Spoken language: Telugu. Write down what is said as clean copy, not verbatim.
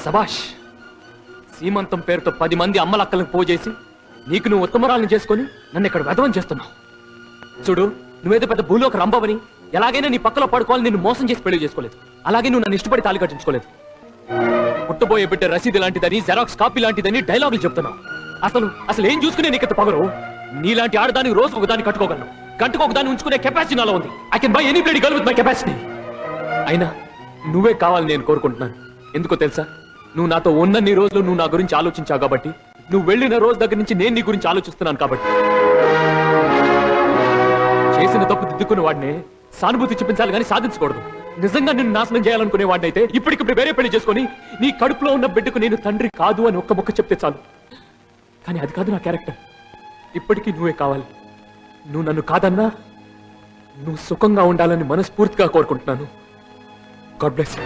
సబాష్. సీమంతం పేరుతో 10 మంది అమ్మలక్కలకు పోజేసి నీకు నువ్వు ఉత్తమరాలను చేసుకుని నన్ను ఇక్కడ వెధవం చేస్తున్నావు. చూడు, నువ్వేదో పెద్ద భూలోక రంభవని, ఎలాగైనా నీ పక్కలో పడుకోవాలని నిన్ను మోసం చేసి పెళ్లి చేసుకోలేదు. అలాగే నువ్వు నన్ను ఇష్టపడి తాళి కట్టించుకోలేదు. పుట్టబోయే బిడ్డ రసీదు లాంటిదని, జెరాక్స్ కాపీ లాంటిదని డైలాగులు చెప్తున్నావు. అసలు ఏం చూసుకునే నీకు పగరు? నీలాంటి ఆడదానికి రోజు ఒకదాన్ని కట్టుకోగలను, గంటకు ఒకదాన్ని ఉంచుకునే కెపాసిటీ నాలో ఉంది. I can buy any bloody girl with my capacity. అయినా నువ్వే కావాలని నేను కోరుకుంటున్నాను. ఎందుకో తెలుసా? నువ్వు నాతో ఉన్నన్ని రోజులు నువ్వు నా గురించి ఆలోచించావు కాబట్టి, నువ్వు వెళ్ళిన రోజు దగ్గర నుంచి నేను నీ గురించి ఆలోచిస్తున్నాను కాబట్టి. చేసిన తప్పు దిద్దుకున్న వాడినే సానుభూతి చూపించాలి కానీ సాధించకూడదు. నిజంగా నిన్ను నాశనం చేయాలనుకునే వాడిని అయితే ఇప్పటికిప్పుడు వేరే పెళ్లి చేసుకుని నీ కడుపులో ఉన్న బిడ్డకు నేను తండ్రి కాదు అని ఒక్క ముక్క చెప్తే చాలు. కానీ అది కాదు నా క్యారెక్టర్. ఇప్పటికీ నువ్వే కావాలి. నువ్వు నన్ను కాదన్నా నువ్వు సుఖంగా ఉండాలని మనస్ఫూర్తిగా కోరుకుంటున్నాను. God bless you.